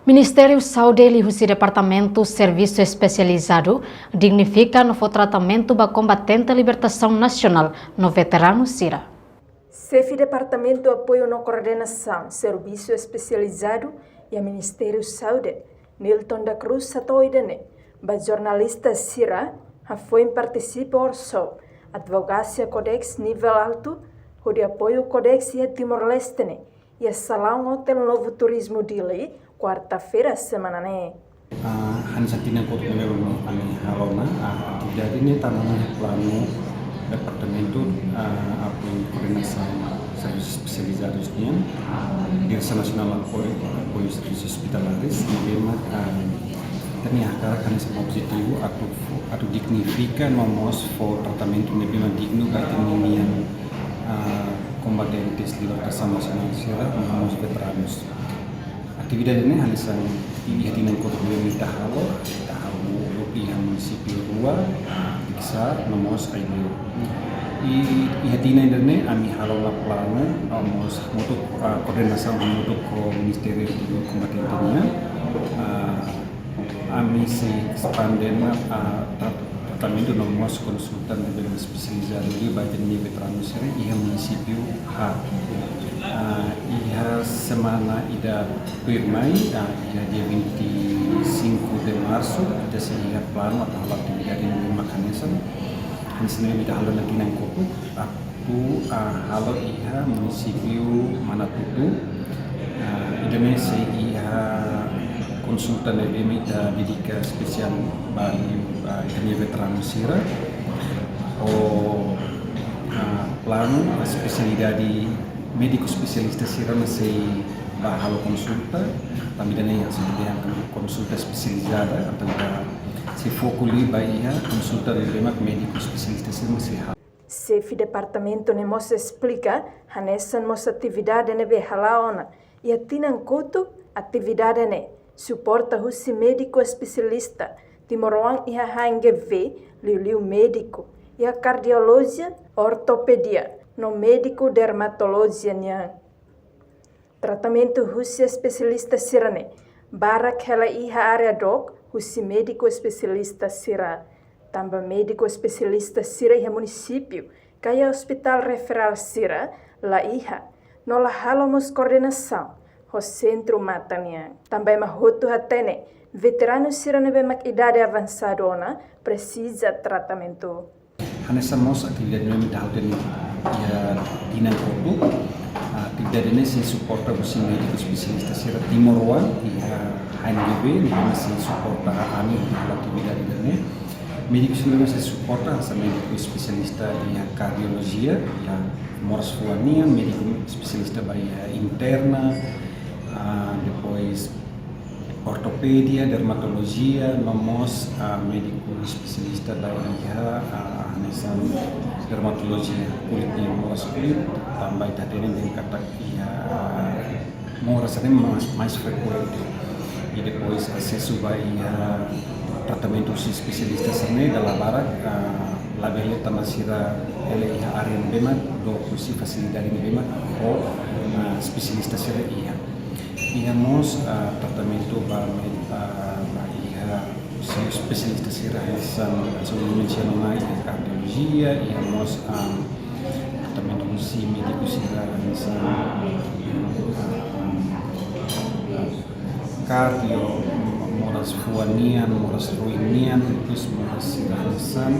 Ministério Saúde e o Departamento Serviço Especializado dignifica novo tratamento para combatente a libertação nacional no veterano Sira. CEF Departamento Apoio na Coordenação, Serviço Especializado e a Ministério Saúde, Nilton da Cruz Satoidane, ba jornalista Sira, foi participa orso, advocacia Codex nível alto, o de apoio Codex e Timor-Leste, e a Salão Hotel Novo Turismo Dili, quarta-feira semana né. Hansatina Koto Memang Ami Halona, atividade ini tanamnya plano departamento apoio coordenação serviços especializados Direção Nacional Apoio Serviços Hospitalares e memang ternyata karena sama positivo atau dignifica nomos for tratamento memang digno bagi yang combatentes libertação nacional sira nomos veteranos. Aktivitas ini hanya dihadirkan kota Minta Halo, pihak munisipal Rua, Diksa, nomos Aibu. Ihatina ini kami halo la plano, nomos untuk koordinasi untuk Ministeri Kompetensinya. Kami si expanden tratamento nomos konsultan lebih spesialisasi di bagian veteranus ini munisipal ha. Ia semana ida firmai iha dia 25 de março ida sehingga plano atau hal aktivitas ini mekanisme hansnya ida halo lagi nang kopu aku halo iha munisipio Manatutu ida mese iha konsultan lebih ida bidika spesial bagi ida veteran Sira plano spesialidade di médico especialista Sira masih bahalo konsulta, também yang seperti yang konsulta spesialisada atau se foculi bahia konsulta de médico especialista Sira masih CEF Departamento Nemos explica hanesan mos atividade nebe halaona e atinan koto atividade ne suporta husi médico especialista timoroang iha hange liu médico e a cardiologia ortopedia no médico dermatologia niang. Tratamento husi especialista sirane, barak hela iha area dok, husi médico especialista sira. Tambah médico especialista sira iha município, kaya hospital referral sira, la iha, no la halomos coordenação, ho centro mata niang. Tambah mahotu hatene, veterano sira nebe mak idade avançadona, precisa tratamento. Hanesamos atividade nome da hotel ya dinan kotu atividade ini se suporta usi médico especialista Sira Timor ya HNGB masih suporta kami atividade ini médico especialista se suporta sa médico especialista ya cardiologia ya moras fuania médico especialista bahia interna depois ortopedia, dermatologia, nomos médico especialista bahia hanesan dermatologia kulitnya moras kulit tambah tadi dengan kata ia moras ini mais frequente e depois acesso bahia tratamento especialista sini dalam barat labelnya tamasira ele ia area bemat do kursi fasilidade bemat o spesialista sira íamos tratamento para especialista Sira são mencionar cardiologia íamos tratamento médico Sira cardio moras fuanian moras ruinian terus moras sirasan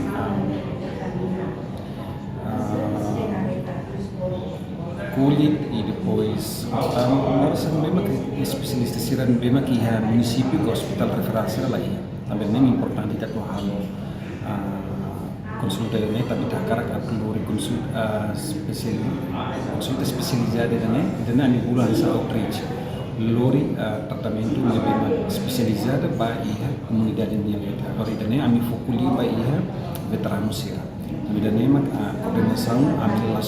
kulit e depois moras memang especialista Sira memang iha município ke hospital referral Sira lah também nem importante kita tuh halo konsulta ini tapi tak karak keluar konsulta spesialisada dan ani bulan sa outreach lori tratamento lebih spesialisada bagi komunitas yang ada baru ini kami fokuli bagi veteran Sira kami dan memang koordinasi kami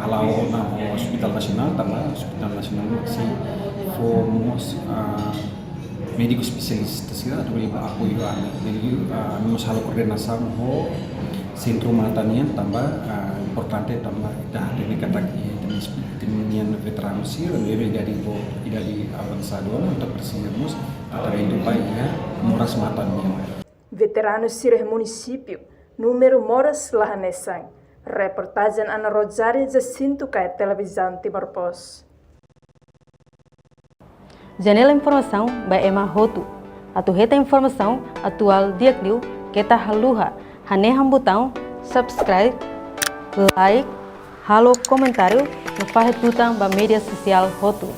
halau na hospital nasional tambah hospital nasional masih formos médico especialista Sira atau lebih apoio jadi masalah koordinasi ho centro matanian tambah importante tambah ita ini kata timian veterano sir bebe dari avançado untuk persigamos até indo pai ya moras matan dia. Veteranos Sireh Município, número moras Lahanesang. Reportagem Ana Rosário Jacinto Caia Televisão Timor Post. Janela informação by Emma Hotu. Atu reta informação atual diakliu kita haluha. Haneham botão subscribe, like, halo comentário no fahet tutang ba media sosial Hotu.